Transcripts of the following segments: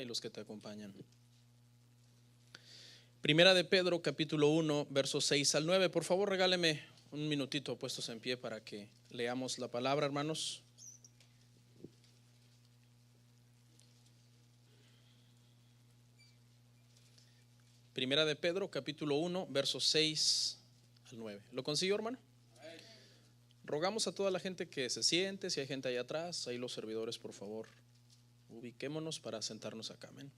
y los que te acompañan. Primera de Pedro, capítulo 1, versos 6 al 9. Por favor, regáleme un minutito puestos en pie para que leamos la palabra, hermanos. Primera de Pedro, capítulo 1, versos 6 al 9. ¿Lo consiguió, hermano? Rogamos a toda la gente que se siente, si hay gente ahí atrás, ahí los servidores, por favor, ubiquémonos para sentarnos acá. Amén.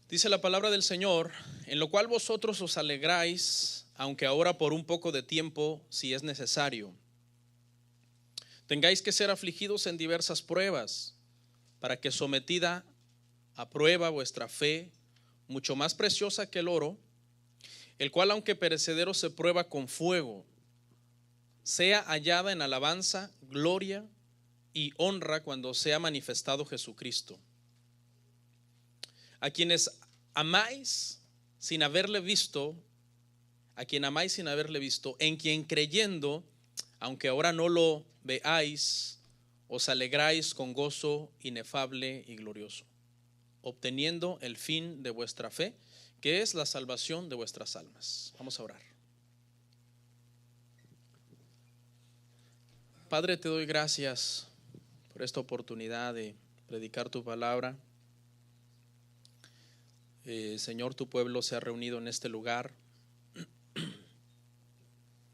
Dice la palabra del Señor: en lo cual vosotros os alegráis, aunque ahora por un poco de tiempo, si es necesario, tengáis que ser afligidos en diversas pruebas, para que sometida a prueba vuestra fe, mucho más preciosa que el oro, el cual aunque perecedero se prueba con fuego, sea hallada en alabanza, gloria y honra cuando sea manifestado Jesucristo, a quienes amáis sin haberle visto, a quien amáis sin haberle visto, en quien creyendo, aunque ahora no lo veáis, os alegráis con gozo inefable y glorioso, obteniendo el fin de vuestra fe, que es la salvación de vuestras almas. Vamos a orar. Padre, te doy gracias por esta oportunidad de predicar tu palabra. Señor, tu pueblo se ha reunido en este lugar.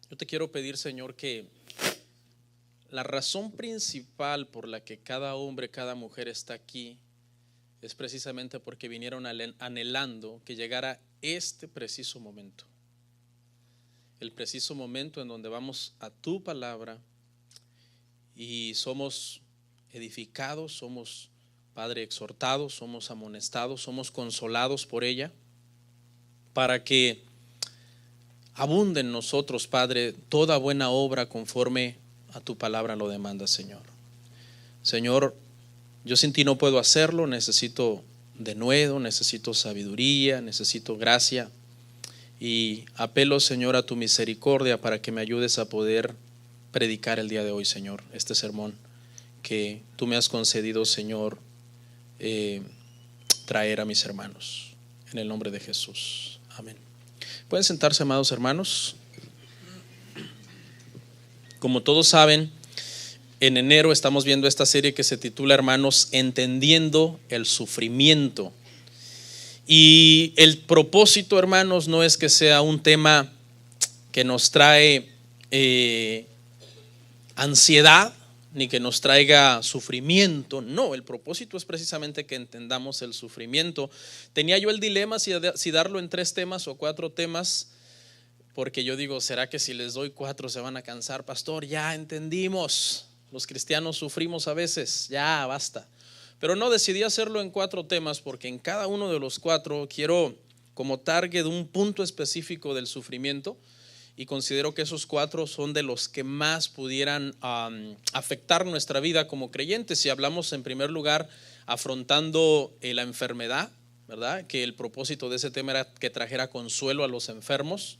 Yo te quiero pedir, Señor, que la razón principal por la que cada hombre, cada mujer está aquí es precisamente porque vinieron anhelando que llegara este preciso momento. El preciso momento en donde vamos a tu palabra y somos edificados, somos, Padre, exhortados, somos amonestados, somos consolados por ella, para que abunde en nosotros, Padre, toda buena obra conforme a tu palabra lo demanda, Señor. Señor, yo sin ti no puedo hacerlo, necesito denuedo, necesito sabiduría, necesito gracia, y apelo, Señor, a tu misericordia para que me ayudes a poder predicar el día de hoy, Señor, este sermón que tú me has concedido, Señor, traer a mis hermanos, en el nombre de Jesús, amén. Pueden sentarse, amados hermanos. Como todos saben, en enero estamos viendo esta serie que se titula, hermanos, Entendiendo el Sufrimiento. Y el propósito, hermanos, no es que sea un tema que nos trae ansiedad, ni que nos traiga sufrimiento. No, el propósito es precisamente que entendamos el sufrimiento. Tenía yo el dilema si darlo en 3 temas o 4 temas, porque yo digo, ¿será que si les doy 4 se van a cansar? Pastor, ya entendimos, los cristianos sufrimos a veces, ya basta. Pero no, decidí hacerlo en 4 temas, porque en cada uno de los 4 quiero como target un punto específico del sufrimiento, y considero que esos 4 son de los que más pudieran afectar nuestra vida como creyentes. Si hablamos en primer lugar afrontando la enfermedad, ¿verdad? Que el propósito de ese tema era que trajera consuelo a los enfermos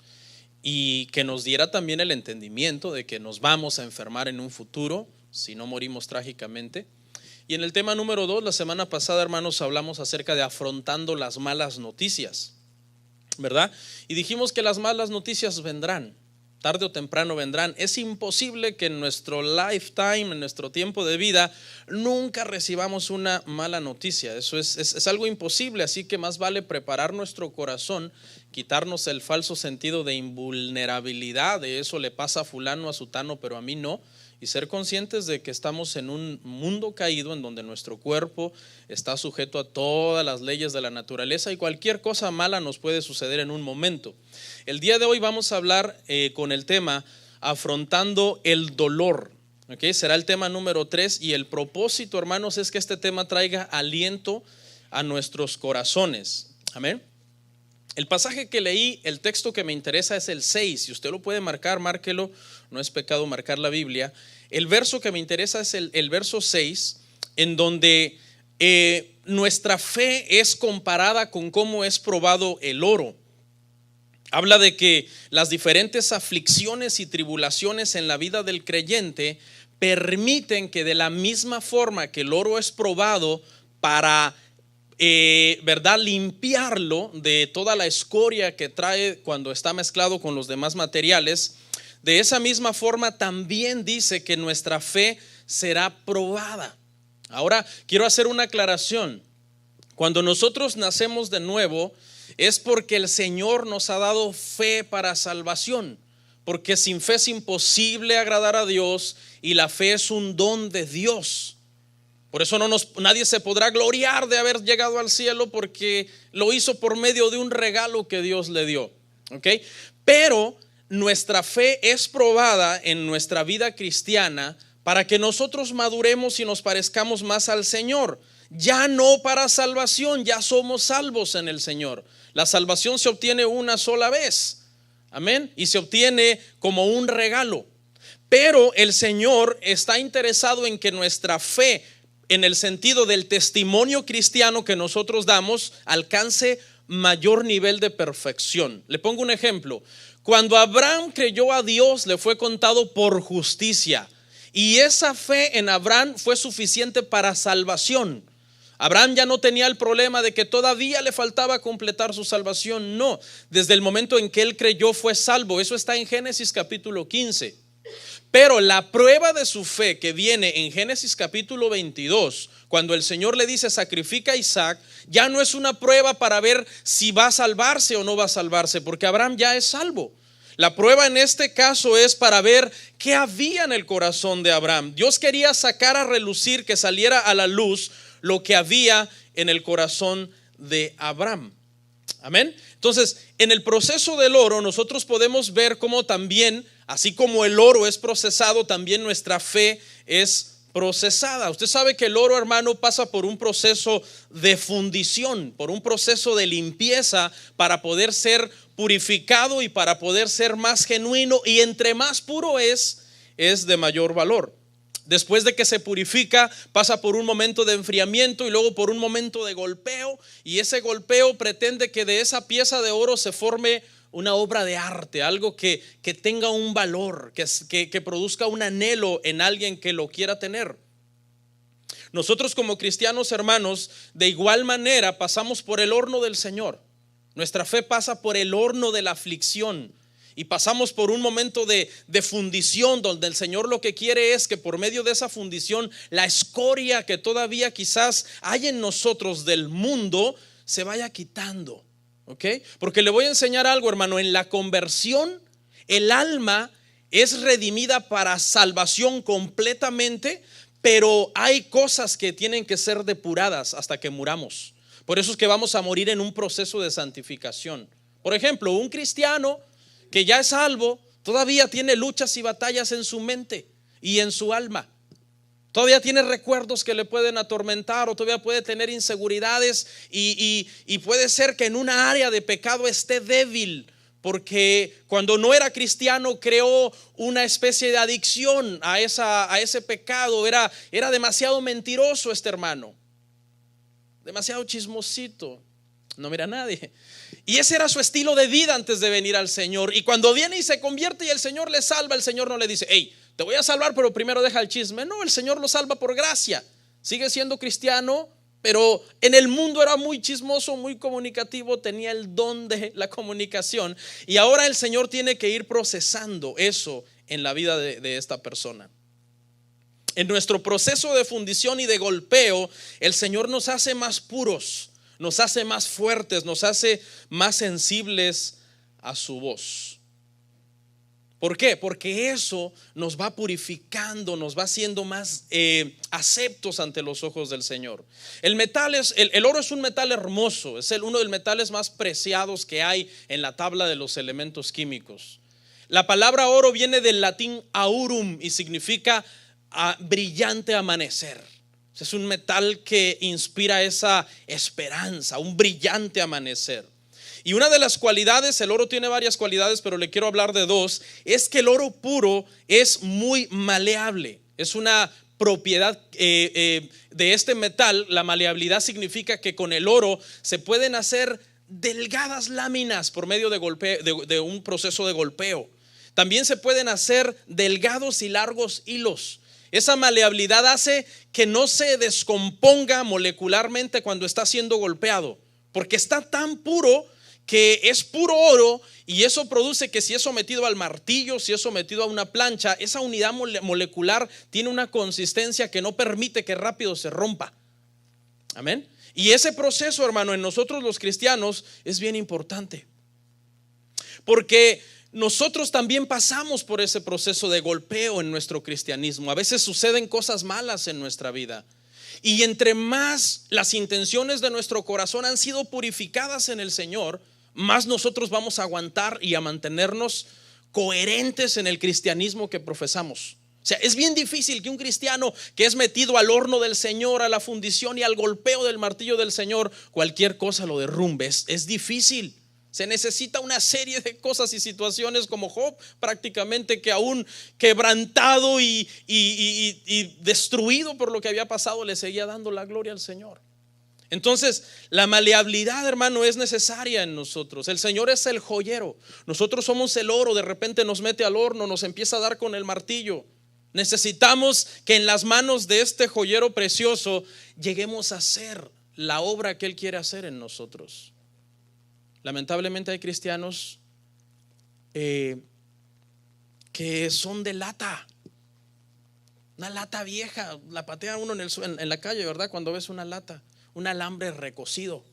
y que nos diera también el entendimiento de que nos vamos a enfermar en un futuro si no morimos trágicamente. Y en el tema número 2, la semana pasada, hermanos, hablamos acerca de afrontando las malas noticias, ¿verdad? Y dijimos que las malas noticias vendrán, tarde o temprano vendrán. Es imposible que en nuestro lifetime, en nuestro tiempo de vida, nunca recibamos una mala noticia. Eso es algo imposible, así que más vale preparar nuestro corazón, quitarnos el falso sentido de invulnerabilidad, de eso le pasa a fulano, a sutano, pero a mí no, y ser conscientes de que estamos en un mundo caído en donde nuestro cuerpo está sujeto a todas las leyes de la naturaleza y cualquier cosa mala nos puede suceder en un momento. El día de hoy vamos a hablar con el tema afrontando el dolor. ¿Okay? Será el tema número 3, y el propósito, hermanos, es que este tema traiga aliento a nuestros corazones. Amén. El pasaje que leí, el texto que me interesa es el 6. Si usted lo puede marcar, márquelo, no es pecado marcar la Biblia. El verso que me interesa es el verso 6, en donde nuestra fe es comparada con cómo es probado el oro. Habla de que las diferentes aflicciones y tribulaciones en la vida del creyente permiten que de la misma forma que el oro es probado para ¿verdad? Limpiarlo de toda la escoria que trae cuando está mezclado con los demás materiales. De esa misma forma también dice que nuestra fe será probada. Ahora quiero hacer una aclaración. Cuando nosotros nacemos de nuevo es porque el Señor nos ha dado fe para salvación, porque sin fe es imposible agradar a Dios y la fe es un don de Dios. Por eso nadie se podrá gloriar de haber llegado al cielo, porque lo hizo por medio de un regalo que Dios le dio. ¿Ok? Pero nuestra fe es probada en nuestra vida cristiana para que nosotros maduremos y nos parezcamos más al Señor. Ya no para salvación, ya somos salvos en el Señor. La salvación se obtiene una sola vez. Amén. Y se obtiene como un regalo. Pero el Señor está interesado en que nuestra fe, en el sentido del testimonio cristiano que nosotros damos, alcance mayor nivel de perfección. Le pongo un ejemplo. Cuando Abraham creyó a Dios, le fue contado por justicia, y esa fe en Abraham fue suficiente para salvación. Abraham ya no tenía el problema de que todavía le faltaba completar su salvación. No, desde el momento en que él creyó fue salvo. Eso está en Génesis capítulo 15. Pero la prueba de su fe que viene en Génesis capítulo 22, cuando el Señor le dice sacrifica a Isaac, ya no es una prueba para ver si va a salvarse o no va a salvarse, porque Abraham ya es salvo. La prueba en este caso es para ver qué había en el corazón de Abraham. Dios quería sacar a relucir, que saliera a la luz lo que había en el corazón de Abraham. Amén. Entonces, en el proceso del oro nosotros podemos ver cómo también, así como el oro es procesado, también nuestra fe es procesada. Usted sabe que el oro, hermano, pasa por un proceso de fundición, por un proceso de limpieza para poder ser purificado y para poder ser más genuino, y entre más puro es de mayor valor. Después de que se purifica, pasa por un momento de enfriamiento y luego por un momento de golpeo, y ese golpeo pretende que de esa pieza de oro se forme una obra de arte, algo que tenga un valor, que produzca un anhelo en alguien que lo quiera tener. Nosotros como cristianos, hermanos, de igual manera pasamos por el horno del Señor. Nuestra fe pasa por el horno de la aflicción. Y pasamos por un momento de fundición, donde el Señor lo que quiere es que por medio de esa fundición la escoria que todavía quizás hay en nosotros del mundo se vaya quitando. ¿Ok? Porque le voy a enseñar algo, hermano. En la conversión el alma es redimida para salvación completamente, pero hay cosas que tienen que ser depuradas hasta que muramos. Por eso es que vamos a morir en un proceso de santificación. Por ejemplo, un cristiano que ya es salvo todavía tiene luchas y batallas en su mente y en su alma. Todavía tiene recuerdos que le pueden atormentar, o todavía puede tener inseguridades, y puede ser que en una área de pecado esté débil, porque cuando no era cristiano creó una especie de adicción a ese pecado. Era demasiado mentiroso este hermano, demasiado chismosito, no mira a nadie. Y ese era su estilo de vida antes de venir al Señor. Y cuando viene y se convierte y el Señor le salva, el Señor no le dice: hey, te voy a salvar, pero primero deja el chisme. No, el Señor lo salva por gracia. Sigue siendo cristiano, pero en el mundo era muy chismoso, muy comunicativo, tenía el don de la comunicación. Y ahora el Señor tiene que ir procesando eso en la vida de esta persona. En nuestro proceso de fundición y de golpeo, el Señor nos hace más puros, nos hace más fuertes, nos hace más sensibles a su voz. ¿Por qué? Porque eso nos va purificando, nos va haciendo más aceptos ante los ojos del Señor. El oro es un metal hermoso, es uno de los metales más preciados que hay en la tabla de los elementos químicos. La palabra oro viene del latín aurum y significa brillante amanecer. Es un metal que inspira esa esperanza, un brillante amanecer. Y una de las cualidades, el oro tiene varias cualidades, pero le quiero hablar de dos, es que el oro puro es muy maleable. Es una propiedad de este metal. La maleabilidad significa que con el oro se pueden hacer delgadas láminas por medio de un proceso de golpeo. También se pueden hacer delgados y largos hilos. Esa maleabilidad hace que no se descomponga molecularmente cuando está siendo golpeado, porque está tan puro que es puro oro, y eso produce que si es sometido al martillo, si es sometido a una plancha, esa unidad molecular tiene una consistencia que no permite que rápido se rompa. Amén. Y ese proceso, hermano, en nosotros los cristianos es bien importante, porque nosotros también pasamos por ese proceso de golpeo en nuestro cristianismo. A veces suceden cosas malas en nuestra vida, y entre más las intenciones de nuestro corazón han sido purificadas en el Señor, más nosotros vamos a aguantar y a mantenernos coherentes en el cristianismo que profesamos. O sea, es bien difícil que un cristiano que es metido al horno del Señor, a la fundición y al golpeo del martillo del Señor, cualquier cosa lo derrumbe. Es difícil. Se necesita una serie de cosas y situaciones, como Job, prácticamente, que aún quebrantado y destruido por lo que había pasado, le seguía dando la gloria al Señor. Entonces, la maleabilidad, hermano, es necesaria en nosotros. El Señor es el joyero, nosotros somos el oro. De repente nos mete al horno, nos empieza a dar con el martillo. Necesitamos que en las manos de este joyero precioso lleguemos a hacer la obra que Él quiere hacer en nosotros. Lamentablemente hay cristianos que son de lata, una lata vieja. La patea uno en la calle, ¿verdad? Cuando ves una lata, un alambre recocido.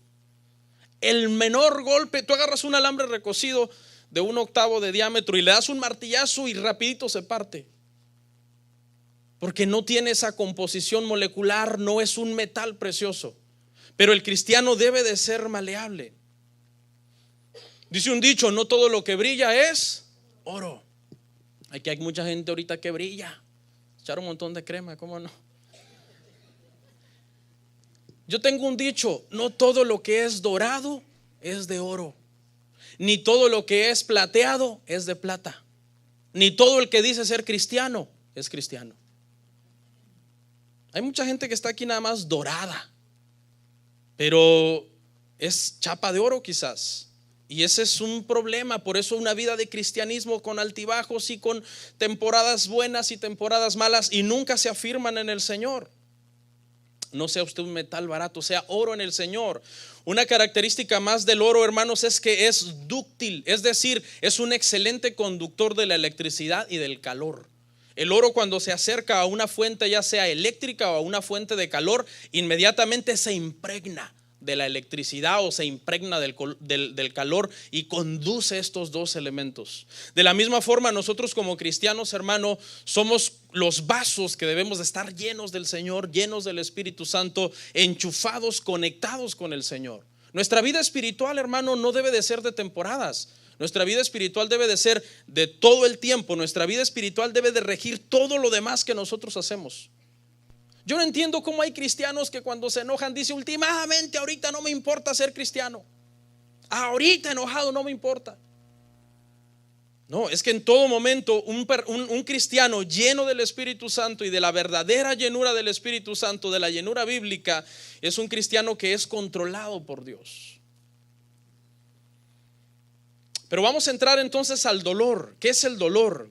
El menor golpe, tú agarras un alambre recocido de 1/8 de diámetro y le das un martillazo y rapidito se parte, porque no tiene esa composición molecular, no es un metal precioso. Pero el cristiano debe de ser maleable. Dice un dicho: no todo lo que brilla es oro. Aquí hay mucha gente ahorita que brilla, echar un montón de crema, ¿cómo no? Yo tengo un dicho: no todo lo que es dorado es de oro, ni todo lo que es plateado es de plata, ni todo el que dice ser cristiano es cristiano. Hay mucha gente que está aquí nada más dorada, pero es chapa de oro quizás. Y ese es un problema. Por eso una vida de cristianismo con altibajos y con temporadas buenas y temporadas malas, y nunca se afirman en el Señor. No sea usted un metal barato, sea oro en el Señor. Una característica más del oro, hermanos, es que es dúctil, es decir, es un excelente conductor de la electricidad y del calor. El oro, cuando se acerca a una fuente, ya sea eléctrica o a una fuente de calor, inmediatamente se impregna de la electricidad o se impregna del calor y conduce estos dos elementos. De la misma forma, nosotros como cristianos, hermano, somos los vasos que debemos de estar llenos del Señor, llenos del Espíritu Santo, enchufados, conectados con el Señor. Nuestra vida espiritual, hermano, no debe de ser de temporadas. Nuestra vida espiritual debe de ser de todo el tiempo. Nuestra vida espiritual debe de regir todo lo demás que nosotros hacemos. Yo no entiendo cómo hay cristianos que cuando se enojan dicen: últimamente, ahorita no me importa ser cristiano, ahorita enojado no me importa. No, es que en todo momento un cristiano lleno del Espíritu Santo y de la verdadera llenura del Espíritu Santo, de la llenura bíblica, es un cristiano que es controlado por Dios. Pero vamos a entrar entonces al dolor. ¿Qué es el dolor?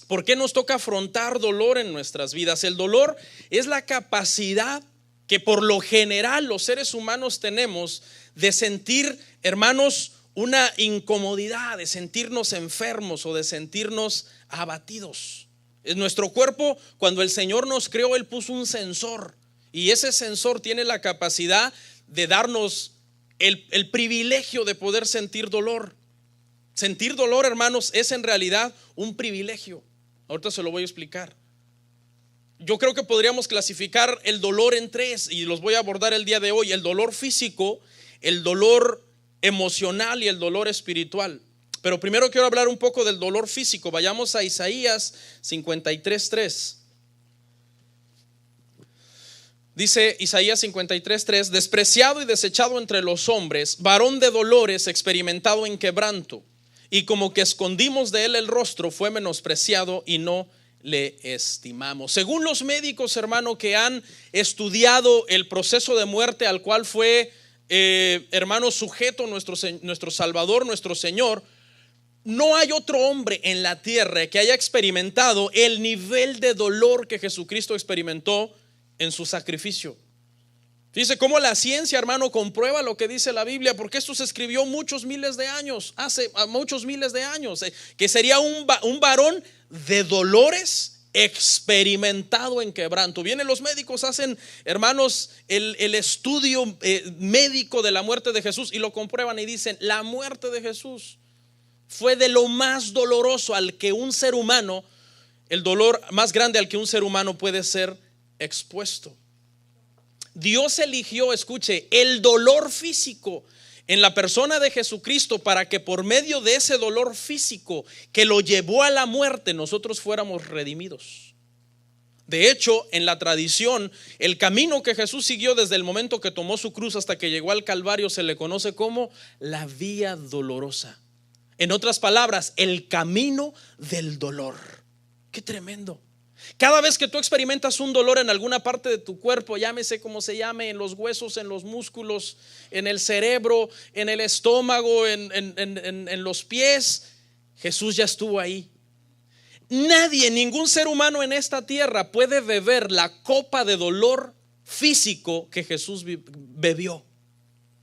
¿Por qué nos toca afrontar dolor en nuestras vidas? El dolor es la capacidad que por lo general los seres humanos tenemos de sentir, hermanos, una incomodidad, de sentirnos enfermos o de sentirnos abatidos. En nuestro cuerpo, cuando el Señor nos creó, Él puso un sensor, y ese sensor tiene la capacidad de darnos el privilegio de poder sentir dolor. Sentir dolor, hermanos, es en realidad un privilegio. Ahorita se lo voy a explicar. Yo creo que podríamos clasificar el dolor en tres, y los voy a abordar el día de hoy: el dolor físico, el dolor emocional y el dolor espiritual. Pero primero quiero hablar un poco del dolor físico. Vayamos a Isaías 53:3. Dice Isaías 53:3: despreciado y desechado entre los hombres, varón de dolores, experimentado en quebranto, y como que escondimos de él el rostro, fue menospreciado y no le estimamos. Según los médicos, hermano, que han estudiado el proceso de muerte al cual fue, hermano, sujeto nuestro Salvador, nuestro Señor, no hay otro hombre en la tierra que haya experimentado el nivel de dolor que Jesucristo experimentó en su sacrificio. Dice cómo la ciencia, hermano, comprueba lo que dice la Biblia, porque esto se escribió muchos miles de años, hace muchos miles de años, que sería un varón de dolores, experimentado en quebranto. Vienen los médicos, hacen, hermanos, el estudio médico de la muerte de Jesús y lo comprueban y dicen: la muerte de Jesús fue de lo más doloroso al que un ser humano, el dolor más grande al que un ser humano puede ser expuesto. Dios eligió, escuche, el dolor físico en la persona de Jesucristo para que por medio de ese dolor físico que lo llevó a la muerte, nosotros fuéramos redimidos. De hecho, en la tradición, el camino que Jesús siguió desde el momento que tomó su cruz hasta que llegó al Calvario se le conoce como la vía dolorosa. En otras palabras, el camino del dolor. Qué tremendo. Cada vez que tú experimentas un dolor en alguna parte de tu cuerpo, llámese como se llame, en los huesos, en los músculos, en el cerebro, en el estómago, en los pies, Jesús ya estuvo ahí. Nadie, ningún ser humano en esta tierra puede beber la copa de dolor físico que Jesús bebió.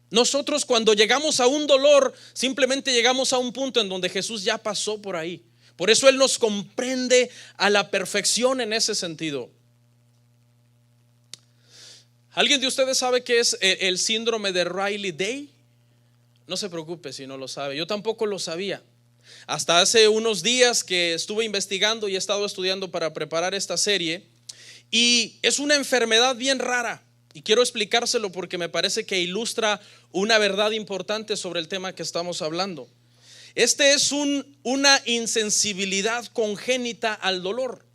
Nosotros, cuando llegamos a un dolor, simplemente llegamos a un punto en donde Jesús ya pasó por ahí. Por eso Él nos comprende a la perfección en ese sentido. ¿Alguien de ustedes sabe qué es el síndrome de Riley-Day? No se preocupe si no lo sabe. Yo tampoco lo sabía. Hasta hace unos días que estuve investigando y he estado estudiando para preparar esta serie. Y es una enfermedad bien rara. Y quiero explicárselo porque me parece que ilustra una verdad importante sobre el tema que estamos hablando. Este es una insensibilidad congénita al dolor.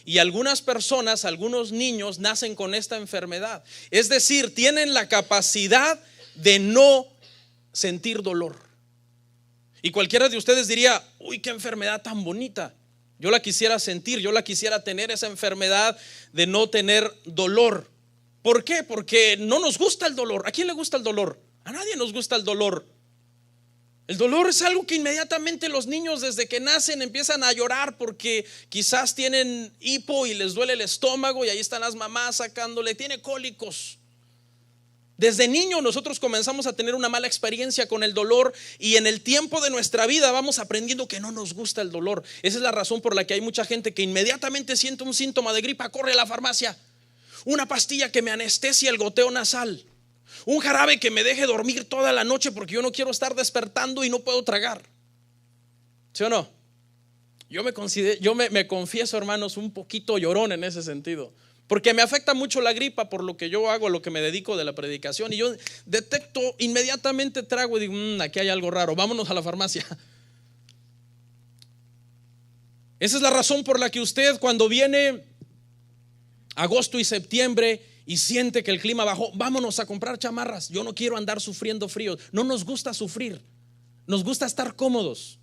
Y algunas personas, algunos niños nacen con esta enfermedad. Es decir, tienen la capacidad de no sentir dolor. Y cualquiera de ustedes diría: uy, qué enfermedad tan bonita. Yo la quisiera sentir, yo la quisiera tener, esa enfermedad de no tener dolor. ¿Por qué? Porque no nos gusta el dolor. ¿A quién le gusta el dolor? A nadie nos gusta el dolor. El dolor es algo que inmediatamente los niños desde que nacen empiezan a llorar porque quizás tienen hipo y les duele el estómago y ahí están las mamás sacándole, tiene cólicos. Desde niño nosotros comenzamos a tener una mala experiencia con el dolor y en el tiempo de nuestra vida vamos aprendiendo que no nos gusta el dolor. Esa es la razón por la que hay mucha gente que inmediatamente siente un síntoma de gripa, corre a la farmacia. Una pastilla que me anestesia el goteo nasal. Un jarabe que me deje dormir toda la noche porque yo no quiero estar despertando y no puedo tragar. ¿Sí o no? Yo me confieso, hermanos, un poquito llorón en ese sentido, porque me afecta mucho la gripa por lo que yo hago, lo que me dedico de la predicación. Y yo detecto, inmediatamente trago y digo: aquí hay algo raro, vámonos a la farmacia. Esa es la razón por la que usted, cuando viene agosto y septiembre y siente que el clima bajó, vámonos a comprar chamarras. Yo no quiero andar sufriendo frío. No nos gusta sufrir, nos gusta estar cómodos.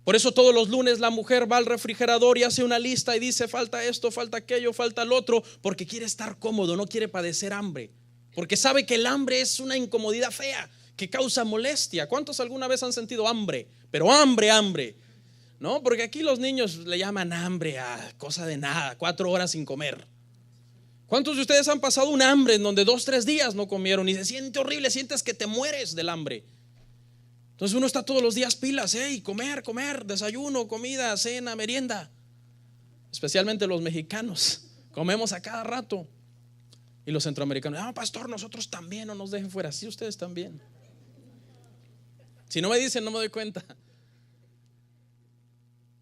Por eso todos los lunes la mujer va al refrigerador y hace una lista y dice: falta esto, falta aquello, falta el otro, porque quiere estar cómodo, no quiere padecer hambre, porque sabe que el hambre es una incomodidad fea que causa molestia. ¿Cuántos alguna vez han sentido hambre? Pero hambre, ¿no? Porque aquí los niños le llaman hambre a cosa de nada, 4 horas sin comer. ¿Cuántos de ustedes han pasado un hambre en donde 2-3 días no comieron y se siente horrible, sientes que te mueres del hambre? Entonces uno está todos los días pilas, comer, desayuno, comida, cena, merienda. Especialmente los mexicanos, comemos a cada rato. Y los centroamericanos: pastor, nosotros también, no nos dejen fuera. Sí, ustedes también. Si no me dicen, no me doy cuenta.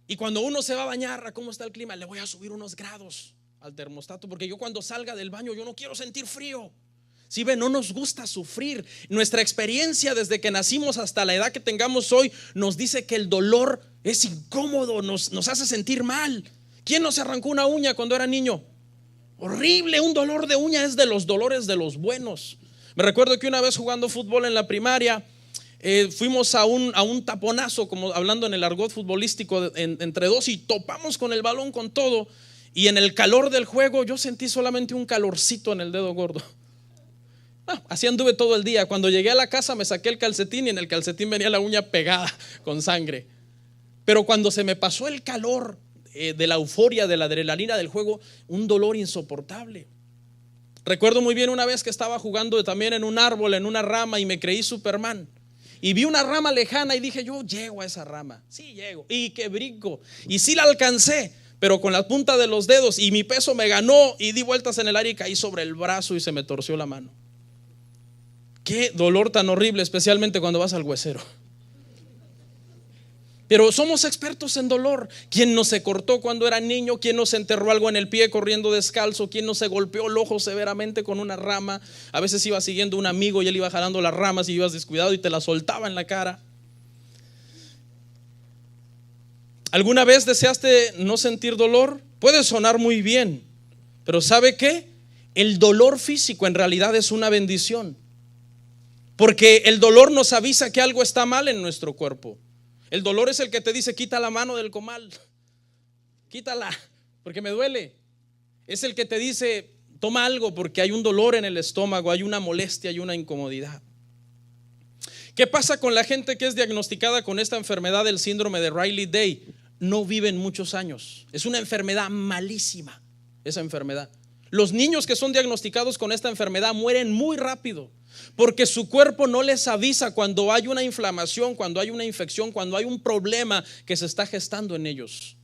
Y cuando uno se va a bañar, ¿cómo está el clima? Le voy a subir unos grados al termostato, porque yo cuando salga del baño yo no quiero sentir frío. Si ven, no nos gusta sufrir. Nuestra experiencia desde que nacimos hasta la edad que tengamos hoy nos dice que el dolor es incómodo, nos hace sentir mal. ¿Quién no se arrancó una uña cuando era niño? Horrible, un dolor de uña es de los dolores de los buenos. Me recuerdo que una vez jugando fútbol en la primaria, fuimos a un taponazo, como hablando en el argot futbolístico, entre dos, y topamos con el balón con todo. Y en el calor del juego yo sentí solamente un calorcito en el dedo gordo. Así anduve todo el día. Cuando llegué a la casa me saqué el calcetín y en el calcetín venía la uña pegada con sangre. Pero cuando se me pasó el calor de la euforia, de la adrenalina del juego, un dolor insoportable. Recuerdo muy bien una vez que estaba jugando también en un árbol, en una rama, y me creí Superman. Y vi una rama lejana y dije, yo llego a esa rama. Sí, llego. Y que brinco. Y sí la alcancé, pero con la punta de los dedos, y mi peso me ganó y di vueltas en el aire y caí sobre el brazo y se me torció la mano. Qué dolor tan horrible, especialmente cuando vas al huesero. Pero somos expertos en dolor. ¿Quién no se cortó cuando era niño? ¿Quién no se enterró algo en el pie corriendo descalzo? ¿Quién no se golpeó el ojo severamente con una rama? A veces iba siguiendo un amigo y él iba jalando las ramas y ibas descuidado y te la soltaba en la cara. ¿Alguna vez deseaste no sentir dolor? Puede sonar muy bien, pero ¿sabe qué? El dolor físico en realidad es una bendición, porque el dolor nos avisa que algo está mal en nuestro cuerpo. El dolor es el que te dice, quita la mano del comal, quítala porque me duele. Es el que te dice, toma algo porque hay un dolor en el estómago, hay una molestia, hay una incomodidad. ¿Qué pasa con la gente que es diagnosticada con esta enfermedad del síndrome de Riley-Day? No viven muchos años. Es una enfermedad malísima, esa enfermedad. Los niños que son diagnosticados con esta enfermedad mueren muy rápido, porque su cuerpo no les avisa cuando hay una inflamación, cuando hay una infección, cuando hay un problema que se está gestando en ellos.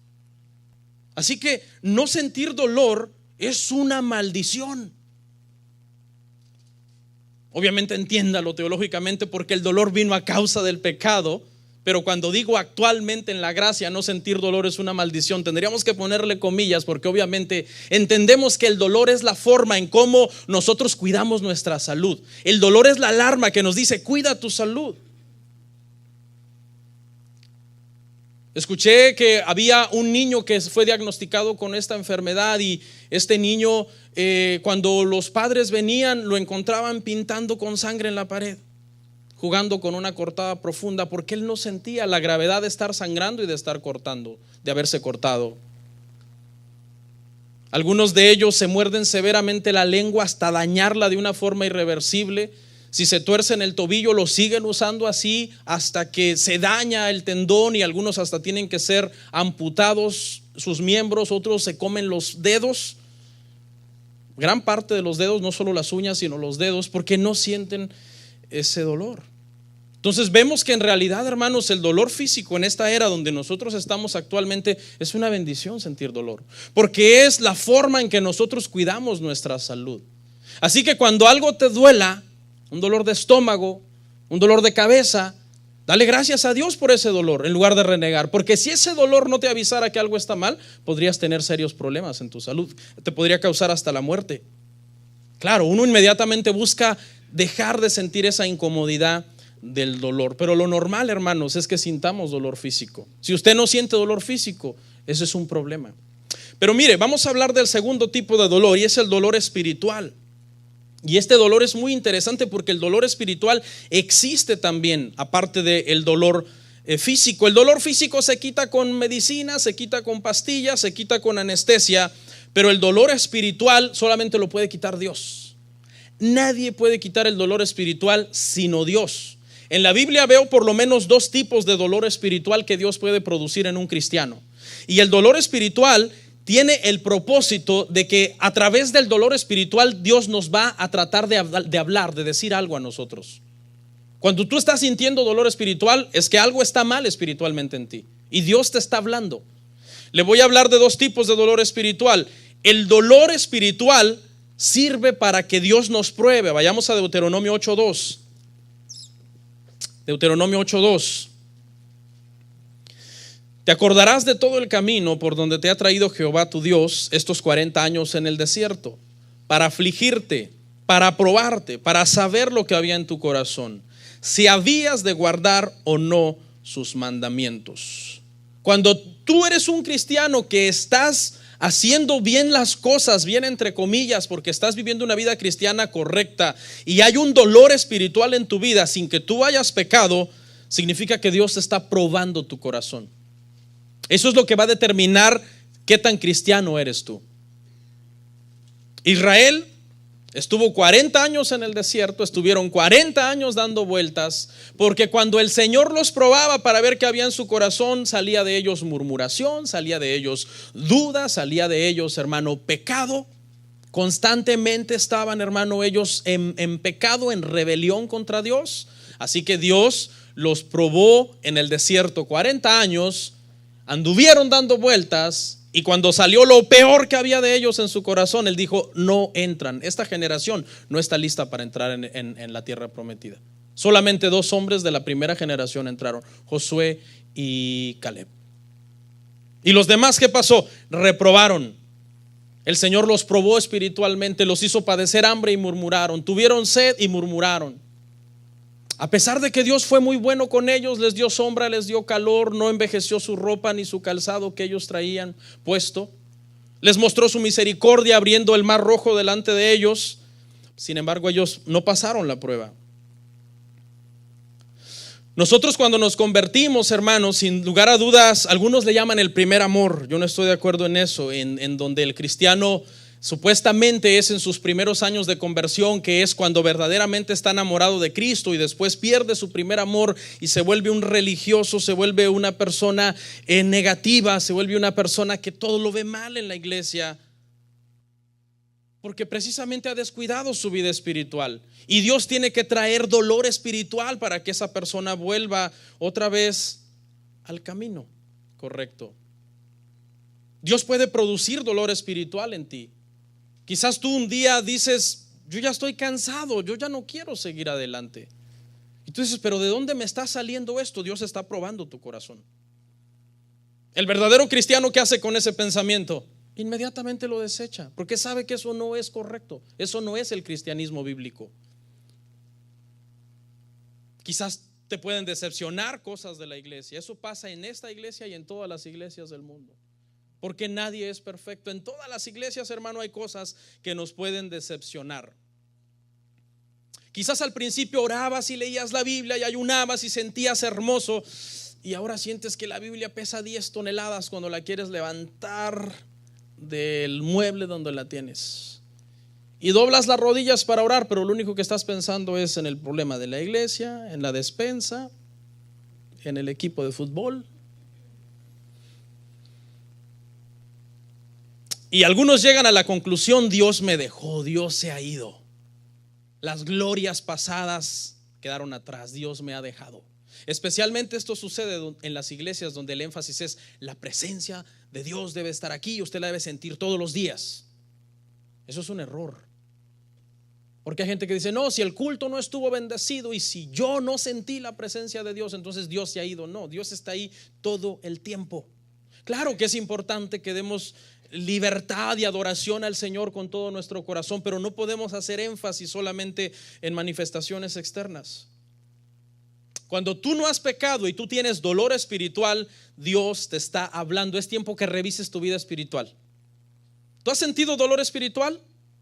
Así que no sentir dolor es una maldición. Obviamente entiéndalo teológicamente, porque el dolor vino a causa del pecado. Pero cuando digo actualmente en la gracia, no sentir dolor es una maldición, tendríamos que ponerle comillas, porque obviamente entendemos que el dolor es la forma en cómo nosotros cuidamos nuestra salud. El dolor es la alarma que nos dice, cuida tu salud. Escuché que había un niño que fue diagnosticado con esta enfermedad, y este niño, cuando los padres venían, lo encontraban pintando con sangre en la pared, jugando con una cortada profunda, porque él no sentía la gravedad de estar sangrando y de estar cortando, de haberse cortado. Algunos de ellos se muerden severamente la lengua hasta dañarla de una forma irreversible. Si se tuercen el tobillo, lo siguen usando así hasta que se daña el tendón, y algunos hasta tienen que ser amputados sus miembros. Otros se comen los dedos, gran parte de los dedos, no solo las uñas sino los dedos, porque no sienten ese dolor. Entonces vemos que en realidad, hermanos, el dolor físico en esta era donde nosotros estamos actualmente es una bendición sentir dolor, porque es la forma en que nosotros cuidamos nuestra salud. Así que cuando algo te duela, un dolor de estómago, un dolor de cabeza, dale gracias a Dios por ese dolor en lugar de renegar, porque si ese dolor no te avisara que algo está mal, podrías tener serios problemas en tu salud, te podría causar hasta la muerte. Claro, uno inmediatamente busca dejar de sentir esa incomodidad del dolor, pero lo normal, hermanos, es que sintamos dolor físico. Si usted no siente dolor físico, ese es un problema. Pero mire, vamos a hablar del segundo tipo de dolor, y es el dolor espiritual. Y este dolor es muy interesante porque el dolor espiritual existe también, aparte del dolor físico. El dolor físico se quita con medicina, se quita con pastillas, se quita con anestesia, pero el dolor espiritual solamente lo puede quitar Dios. Nadie puede quitar el dolor espiritual sino Dios. En la Biblia veo por lo menos dos tipos de dolor espiritual que Dios puede producir en un cristiano. Y el dolor espiritual tiene el propósito de que a través del dolor espiritual Dios nos va a tratar de hablar, de decir algo a nosotros. Cuando tú estás sintiendo dolor espiritual, es que algo está mal espiritualmente en ti y Dios te está hablando. Le voy a hablar de dos tipos de dolor espiritual. El dolor espiritual sirve para que Dios nos pruebe. Vayamos a Deuteronomio 8:2. Deuteronomio 8:2. Te acordarás de todo el camino por donde te ha traído Jehová tu Dios estos 40 años en el desierto, para afligirte, para probarte, para saber lo que había en tu corazón, si habías de guardar o no sus mandamientos. Cuando tú eres un cristiano que estás haciendo bien las cosas, bien entre comillas, porque estás viviendo una vida cristiana correcta, y hay un dolor espiritual en tu vida sin que tú hayas pecado, significa que Dios está probando tu corazón. Eso es lo que va a determinar qué tan cristiano eres tú. Israel Estuvo 40 años en el desierto, estuvieron 40 años dando vueltas, porque cuando el Señor los probaba para ver qué había en su corazón, salía de ellos murmuración, salía de ellos duda, salía de ellos, hermano, pecado. Constantemente estaban, hermano, ellos en pecado, en rebelión contra Dios. Así que Dios los probó en el desierto 40 años, anduvieron dando vueltas. Y cuando salió lo peor que había de ellos en su corazón, Él dijo: no entran, esta generación no está lista para entrar en la tierra prometida. Solamente 2 hombres de la primera generación entraron, Josué y Caleb. Y los demás, ¿qué pasó? Reprobaron. El Señor los probó espiritualmente, los hizo padecer hambre y murmuraron, tuvieron sed y murmuraron. A pesar de que Dios fue muy bueno con ellos, les dio sombra, les dio calor, no envejeció su ropa ni su calzado que ellos traían puesto. Les mostró su misericordia abriendo el mar rojo delante de ellos. Sin embargo, ellos no pasaron la prueba. Nosotros cuando nos convertimos, hermanos, sin lugar a dudas, algunos le llaman el primer amor. Yo no estoy de acuerdo en eso, en donde el cristiano supuestamente es en sus primeros años de conversión, que es cuando verdaderamente está enamorado de Cristo y después pierde su primer amor y se vuelve un religioso, se vuelve una persona negativa, se vuelve una persona que todo lo ve mal en la iglesia, porque precisamente ha descuidado su vida espiritual. Y Dios tiene que traer dolor espiritual para que esa persona vuelva otra vez al camino correcto. Dios puede producir dolor espiritual en ti. Quizás tú un día dices: yo ya estoy cansado, yo ya no quiero seguir adelante. Y tú dices: pero ¿de dónde me está saliendo esto? Dios está probando tu corazón. El verdadero cristiano, ¿qué hace con ese pensamiento? Inmediatamente lo desecha, porque sabe que eso no es correcto. Eso no es el cristianismo bíblico. Quizás te pueden decepcionar cosas de la iglesia. Eso pasa en esta iglesia y en todas las iglesias del mundo, porque nadie es perfecto. En todas las iglesias, hermano, hay cosas que nos pueden decepcionar. Quizás al principio orabas y leías la Biblia y ayunabas y sentías hermoso, y ahora sientes que la Biblia pesa 10 toneladas cuando la quieres levantar del mueble donde la tienes. Y doblas las rodillas para orar, pero lo único que estás pensando es en el problema de la iglesia, en la despensa, en el equipo de fútbol. Y algunos llegan a la conclusión: Dios me dejó, Dios se ha ido, las glorias pasadas quedaron atrás, Dios me ha dejado. Especialmente esto sucede en las iglesias donde el énfasis es: la presencia de Dios debe estar aquí y usted la debe sentir todos los días. Eso es un error, porque hay gente que dice: no, si el culto no estuvo bendecido y si yo no sentí la presencia de Dios, entonces Dios se ha ido. No, Dios está ahí todo el tiempo. Claro que es importante que demos libertad y adoración al Señor con todo nuestro corazón, pero no podemos hacer énfasis solamente en manifestaciones externas. Cuando tú no has pecado y tú tienes dolor espiritual, Dios te está hablando. Es tiempo que revises tu vida espiritual. ¿Tú has sentido dolor espiritual?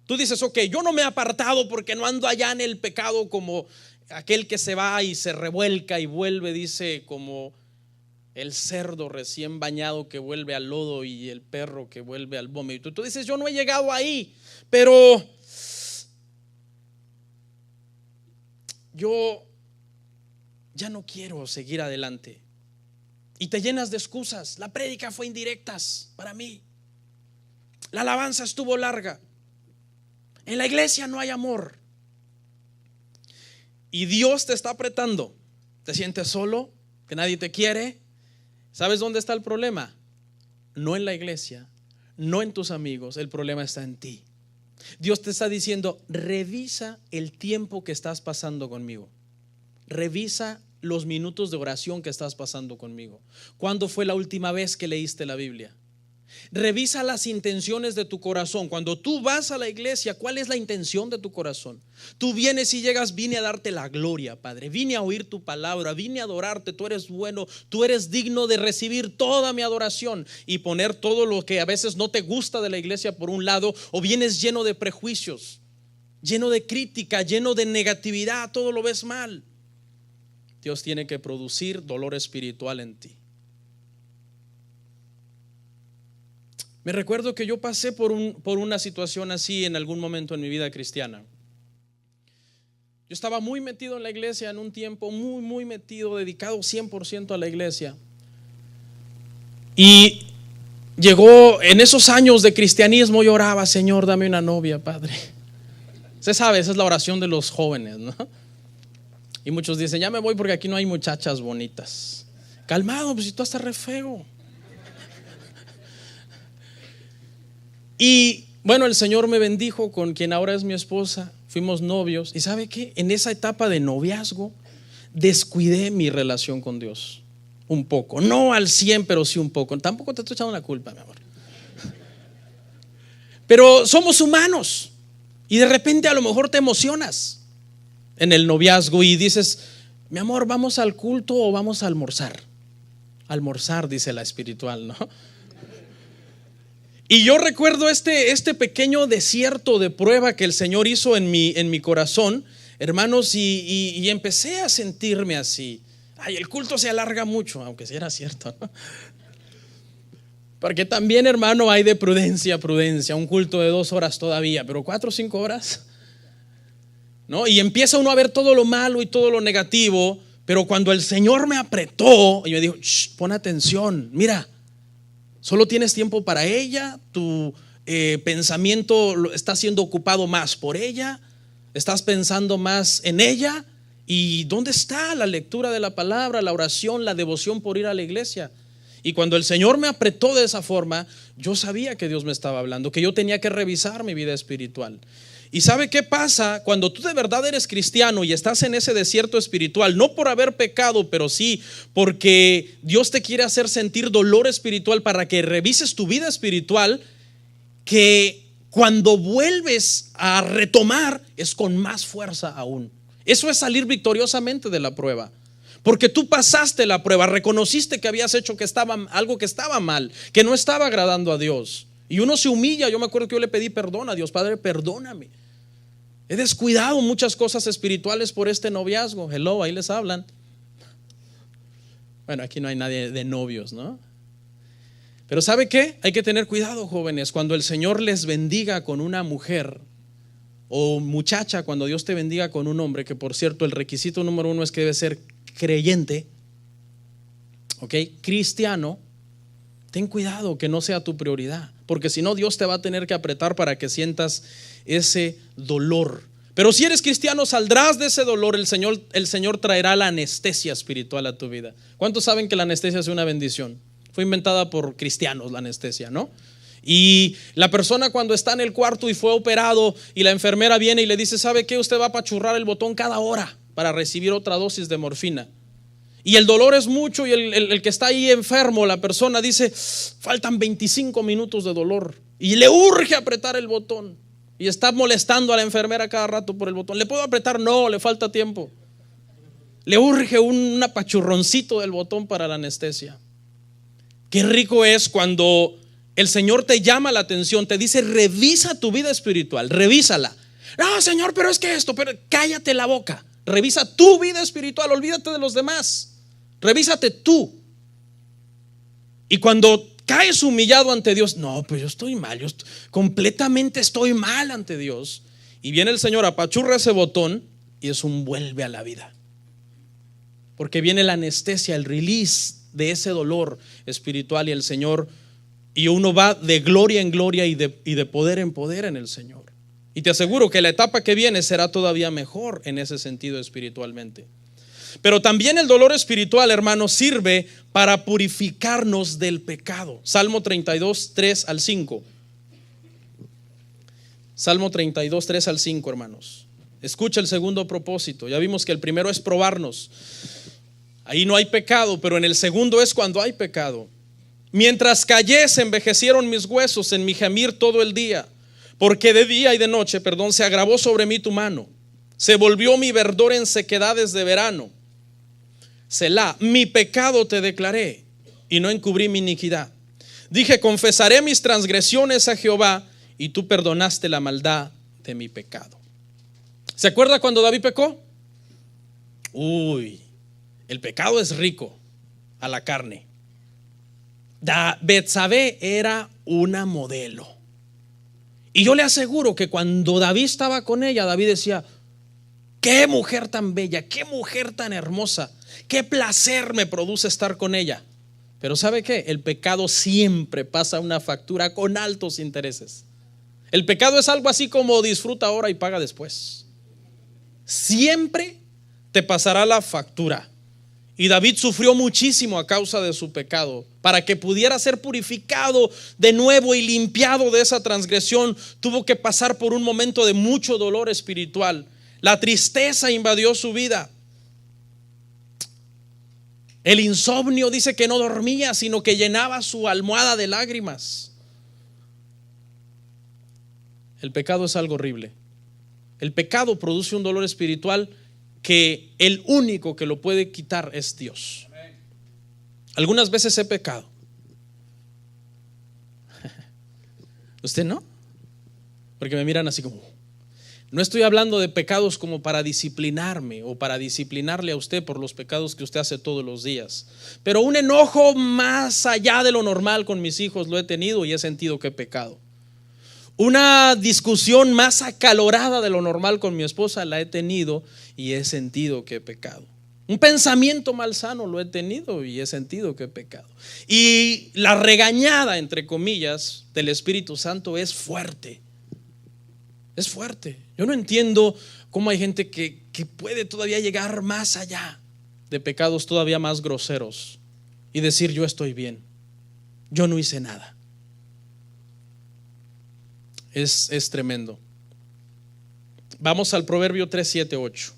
Tú dices: ok, yo no me he apartado porque no ando allá en el pecado como aquel que se va y se revuelca y vuelve, dice, como el cerdo recién bañado que vuelve al lodo y el perro que vuelve al vómito. Tú dices: yo no he llegado ahí, pero yo ya no quiero seguir adelante. Y te llenas de excusas. La prédica fue indirectas para mí, la alabanza estuvo larga, en la iglesia no hay amor. Y Dios te está apretando. Te sientes solo, que nadie te quiere. ¿Sabes dónde está el problema? No en la iglesia, no en tus amigos. El problema está en ti. Dios te está diciendo: revisa el tiempo que estás pasando conmigo. Revisa los minutos de oración que estás pasando conmigo. ¿Cuándo fue la última vez que leíste la Biblia? Revisa las intenciones de tu corazón. Cuando tú vas a la iglesia, ¿cuál es la intención de tu corazón? Tú vienes y llegas: vine a darte la gloria, Padre, vine a oír tu palabra, vine a adorarte, tú eres bueno, tú eres digno de recibir toda mi adoración, y poner todo lo que a veces no te gusta de la iglesia por un lado, o vienes lleno de prejuicios, lleno de crítica, lleno de negatividad, todo lo ves mal. Dios tiene que producir dolor espiritual en ti. Me recuerdo que yo pasé por una situación así en algún momento en mi vida cristiana. Yo estaba muy metido en la iglesia en un tiempo, muy metido, dedicado 100% a la iglesia. Y llegó en esos años de cristianismo, yo oraba: Señor, dame una novia, Padre. Usted sabe, esa es la oración de los jóvenes, ¿no? Y muchos dicen: ya me voy porque aquí no hay muchachas bonitas. Calmado, pues si tú estás re feo. Y bueno, el Señor me bendijo con quien ahora es mi esposa. Fuimos novios. ¿Y sabe qué? En esa etapa de noviazgo descuidé mi relación con Dios un poco, no al 100, pero sí un poco. Tampoco te estoy echando la culpa, mi amor. Pero somos humanos y de repente a lo mejor te emocionas en el noviazgo y dices: mi amor, ¿vamos al culto o vamos a almorzar? Almorzar, dice la espiritual, ¿no? Y yo recuerdo este pequeño desierto de prueba que el Señor hizo en mi corazón, hermanos, y empecé a sentirme así. Ay, el culto se alarga mucho, aunque sí era cierto, ¿no? Porque también, hermano, hay de prudencia a prudencia. Un culto de 2 horas todavía, pero 4 o 5 horas, ¿no? Y empieza uno a ver todo lo malo y todo lo negativo. Pero cuando el Señor me apretó y me dijo: pon atención, mira, solo tienes tiempo para ella, tu pensamiento está siendo ocupado más por ella, estás pensando más en ella. ¿Y dónde está la lectura de la palabra, la oración, la devoción por ir a la iglesia? Y cuando el Señor me apretó de esa forma, yo sabía que Dios me estaba hablando, que yo tenía que revisar mi vida espiritual. ¿Y sabe qué pasa? Cuando tú de verdad eres cristiano y estás en ese desierto espiritual, no por haber pecado, pero sí porque Dios te quiere hacer sentir dolor espiritual para que revises tu vida espiritual, que cuando vuelves a retomar es con más fuerza aún. Eso es salir victoriosamente de la prueba. Porque tú pasaste la prueba, reconociste que habías hecho algo que estaba mal, que no estaba agradando a Dios. Y uno se humilla. Yo me acuerdo que yo le pedí perdón a Dios: Padre, perdóname. He descuidado muchas cosas espirituales por este noviazgo. Hello, ahí les hablan. Bueno, aquí no hay nadie de novios, ¿no? Pero ¿sabe qué? Hay que tener cuidado, jóvenes, cuando el Señor les bendiga con una mujer, o muchacha, cuando Dios te bendiga con un hombre, que por cierto el requisito número 1 es que debe ser creyente, ¿ok? Cristiano. Ten cuidado que no sea tu prioridad, porque si no, Dios te va a tener que apretar para que sientas ese dolor. Pero si eres cristiano, saldrás de ese dolor. El Señor traerá la anestesia espiritual a tu vida. ¿Cuántos saben que la anestesia es una bendición? Fue inventada por cristianos la anestesia, ¿no? Y la persona, cuando está en el cuarto y fue operado y la enfermera viene y le dice: ¿sabe qué? Usted va a apachurrar el botón cada hora para recibir otra dosis de morfina. Y el dolor es mucho, y el que está ahí enfermo, la persona dice: faltan 25 minutos de dolor, y le urge apretar el botón, y está molestando a la enfermera cada rato por el botón. ¿Le puedo apretar? No, le falta tiempo. Le urge un apachurroncito del botón para la anestesia. Qué rico es cuando el Señor te llama la atención, te dice: revisa tu vida espiritual, revísala. No, Señor, pero es que esto, pero cállate la boca. Revisa tu vida espiritual, olvídate de los demás. Revísate tú. Y cuando caes humillado ante Dios: no, pues yo estoy mal, completamente estoy mal ante Dios. Y viene el Señor, apachurra ese botón y es un vuelve a la vida. Porque viene la anestesia, el release de ese dolor espiritual, y el Señor, y uno va de gloria en gloria y de poder en poder en el Señor. Y te aseguro que la etapa que viene será todavía mejor en ese sentido espiritualmente. Pero también el dolor espiritual, hermanos, sirve para purificarnos del pecado. Salmo 32, 3 al 5. Salmo 32, 3 al 5, hermanos. Escucha el segundo propósito. Ya vimos que el primero es probarnos. Ahí no hay pecado, pero en el segundo es cuando hay pecado. Mientras callé, se envejecieron mis huesos en mi gemir todo el día, porque de día y de noche, se agravó sobre mí tu mano. Se volvió mi verdor en sequedades de verano. Selah, mi pecado te declaré y no encubrí mi iniquidad. Dije: confesaré mis transgresiones a Jehová, y tú perdonaste la maldad de mi pecado. ¿Se acuerda cuando David pecó? El pecado es rico a la carne. Betsabé era una modelo. Y yo le aseguro que cuando David estaba con ella, David decía: qué mujer tan bella, qué mujer tan hermosa, qué placer me produce estar con ella. Pero ¿sabe qué? El pecado siempre pasa una factura con altos intereses. El pecado es algo así como disfruta ahora y paga después. Siempre te pasará la factura. Y David sufrió muchísimo a causa de su pecado. Para que pudiera ser purificado de nuevo y limpiado de esa transgresión, tuvo que pasar por un momento de mucho dolor espiritual. La tristeza invadió su vida. El insomnio, dice que no dormía, sino que llenaba su almohada de lágrimas. El pecado es algo horrible. El pecado produce un dolor espiritual que el único que lo puede quitar es Dios. Algunas veces he pecado. ¿Usted no? Porque me miran así como. No estoy hablando de pecados como para disciplinarme o para disciplinarle a usted por los pecados que usted hace todos los días. Pero un enojo más allá de lo normal con mis hijos lo he tenido y he sentido que he pecado. Una discusión más acalorada de lo normal con mi esposa la he tenido y he sentido que he pecado. Un pensamiento malsano lo he tenido y he sentido que he pecado. Y la regañada, entre comillas, del Espíritu Santo es fuerte. Es fuerte. Yo no entiendo cómo hay gente que puede todavía llegar más allá de pecados todavía más groseros y decir: yo estoy bien, yo no hice nada. Es tremendo. Vamos al Proverbio 3, 7, 8.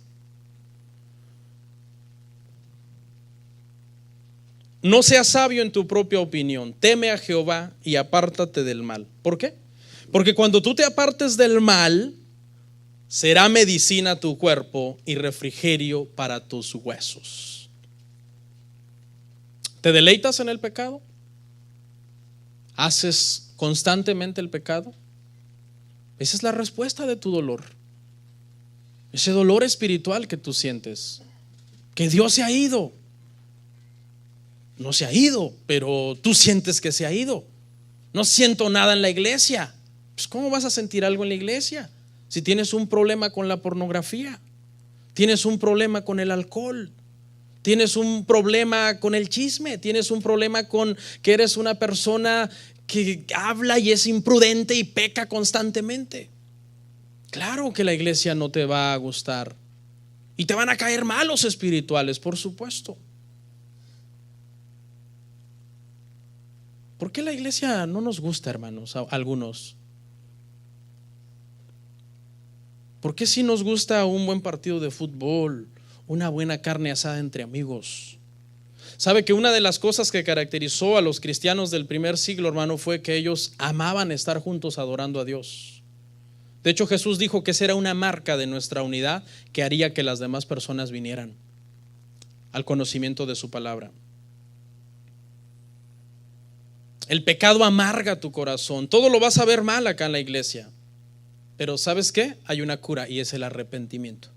No seas sabio en tu propia opinión, teme a Jehová y apártate del mal. ¿Por qué? Porque cuando tú te apartes del mal, será medicina a tu cuerpo y refrigerio para tus huesos. ¿Te deleitas en el pecado? ¿Haces constantemente el pecado? Esa es la respuesta de tu dolor. Ese dolor espiritual que tú sientes, que Dios se ha ido. No se ha ido, pero tú sientes que se ha ido. No siento nada en la iglesia. Pues ¿cómo vas a sentir algo en la iglesia si tienes un problema con la pornografía? Tienes un problema con el alcohol. Tienes un problema con el chisme. Tienes un problema con que eres una persona que habla y es imprudente y peca constantemente. Claro que la iglesia no te va a gustar y te van a caer malos espirituales, por supuesto. ¿Por qué la iglesia no nos gusta, hermanos? A algunos. ¿Por qué sí nos gusta un buen partido de fútbol, una buena carne asada entre amigos? ¿Sabe que una de las cosas que caracterizó a los cristianos del primer siglo, hermano, fue que ellos amaban estar juntos adorando a Dios? De hecho, Jesús dijo que esa era una marca de nuestra unidad que haría que las demás personas vinieran al conocimiento de su palabra. El pecado amarga tu corazón. Todo lo vas a ver mal acá en la iglesia. Pero ¿sabes qué? Hay una cura y es el arrepentimiento.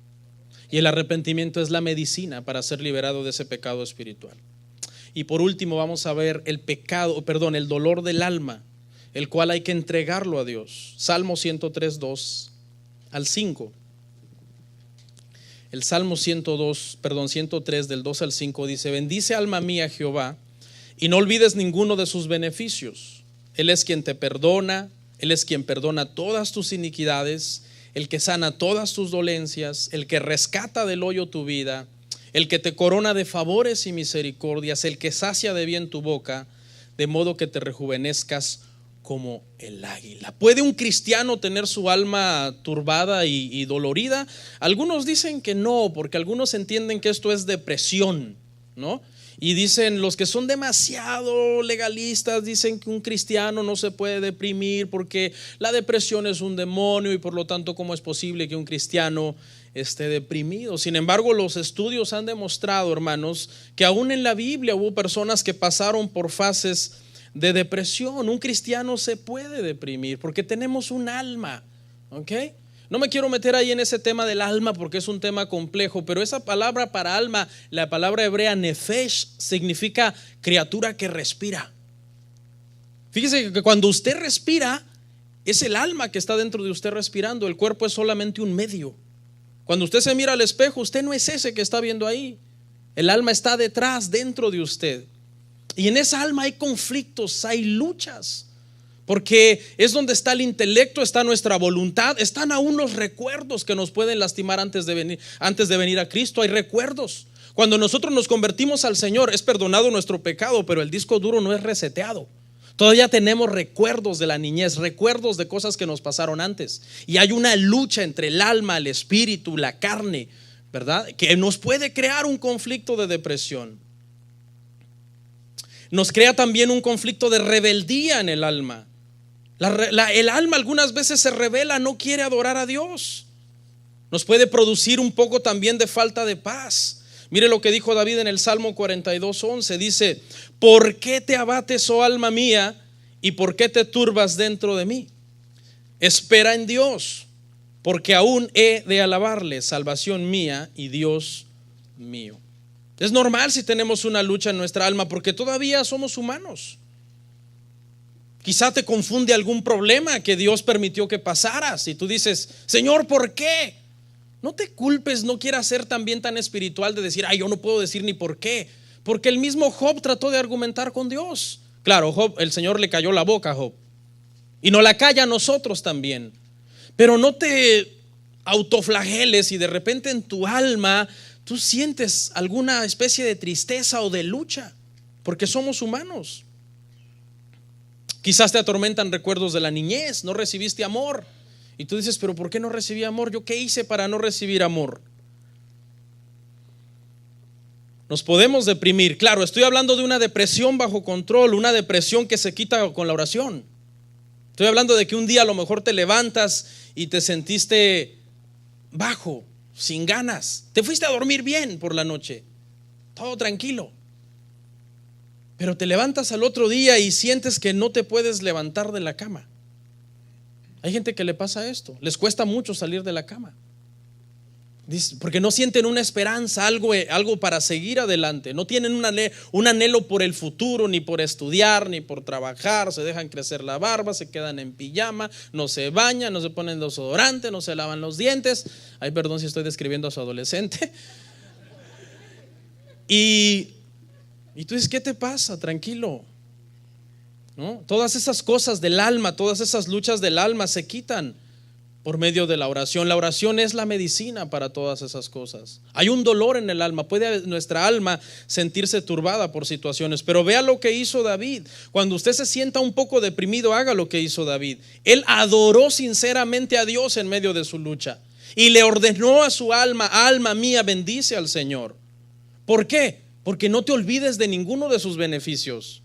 Y el arrepentimiento es la medicina para ser liberado de ese pecado espiritual. Y por último vamos a ver el dolor del alma, el cual hay que entregarlo a Dios. Salmo 103, 2 al 5. El Salmo 103 del 2 al 5 dice: bendice alma mía Jehová y no olvides ninguno de sus beneficios. Él es quien te perdona, Él es quien perdona todas tus iniquidades, el que sana todas tus dolencias, el que rescata del hoyo tu vida, el que te corona de favores y misericordias, el que sacia de bien tu boca, de modo que te rejuvenezcas como el águila. ¿Puede un cristiano tener su alma turbada y dolorida? Algunos dicen que no, porque algunos entienden que esto es depresión, ¿no? Y dicen, los que son demasiado legalistas dicen que un cristiano no se puede deprimir porque la depresión es un demonio y por lo tanto ¿cómo es posible que un cristiano esté deprimido? Sin embargo, los estudios han demostrado, hermanos, que aún en la Biblia hubo personas que pasaron por fases de depresión. Un cristiano se puede deprimir porque tenemos un alma, ¿ok? No me quiero meter ahí en ese tema del alma porque es un tema complejo, pero esa palabra para alma, la palabra hebrea nefesh, significa criatura que respira. Fíjese que cuando usted respira, es el alma que está dentro de usted respirando. El cuerpo es solamente un medio. Cuando usted se mira al espejo, usted no es ese que está viendo ahí. El alma está detrás, dentro de usted. Y en esa alma hay conflictos, hay luchas. Porque es donde está el intelecto, está nuestra voluntad, están aún los recuerdos que nos pueden lastimar antes de venir a Cristo. Hay recuerdos. Cuando nosotros nos convertimos al Señor, es perdonado nuestro pecado, pero el disco duro no es reseteado. Todavía tenemos recuerdos de la niñez, recuerdos de cosas que nos pasaron antes. Y hay una lucha entre el alma, el espíritu, la carne, ¿verdad? Que nos puede crear un conflicto de depresión. Nos crea también un conflicto de rebeldía en el alma. El alma algunas veces se rebela, no quiere adorar a Dios. Nos puede producir un poco también de falta de paz. Mire lo que dijo David en el Salmo 42:11. Dice: ¿por qué te abates, oh alma mía? ¿Y por qué te turbas dentro de mí? Espera en Dios, porque aún he de alabarle, salvación mía y Dios mío. Es normal si tenemos una lucha en nuestra alma, porque todavía somos humanos. Quizá te confunde algún problema que Dios permitió que pasaras y tú dices: Señor, ¿por qué? No te culpes, no quieras ser también tan espiritual de decir: ay, yo no puedo decir ni por qué. Porque el mismo Job trató de argumentar con Dios. Claro, Job, el Señor le cayó la boca a Job, y no la calla a nosotros también. Pero no te autoflageles y de repente en tu alma tú sientes alguna especie de tristeza o de lucha, porque somos humanos. Quizás te atormentan recuerdos de la niñez, no recibiste amor. Y tú dices: pero ¿por qué no recibí amor? ¿Yo qué hice para no recibir amor? Nos podemos deprimir. Claro, estoy hablando de una depresión bajo control, una depresión que se quita con la oración. Estoy hablando de que un día a lo mejor te levantas y te sentiste bajo, sin ganas. Te fuiste a dormir bien por la noche, todo tranquilo. Pero te levantas al otro día y sientes que no te puedes levantar de la cama. Hay gente que le pasa esto, les cuesta mucho salir de la cama, porque no sienten una esperanza, algo para seguir adelante. No tienen un anhelo por el futuro, ni por estudiar, ni por trabajar. Se dejan crecer la barba, se quedan en pijama, no se bañan, no se ponen desodorante, no se lavan los dientes. Ay, perdón si estoy describiendo a su adolescente. Y tú dices: ¿qué te pasa? Tranquilo, ¿no? Todas esas cosas del alma, todas esas luchas del alma se quitan por medio de la oración. La oración es la medicina para todas esas cosas. Hay un dolor en el alma, puede nuestra alma sentirse turbada por situaciones, pero vea lo que hizo David. Cuando usted se sienta un poco deprimido, haga lo que hizo David. Él adoró sinceramente a Dios en medio de su lucha y le ordenó a su alma: alma mía, bendice al Señor. ¿Por qué? Porque no te olvides de ninguno de sus beneficios.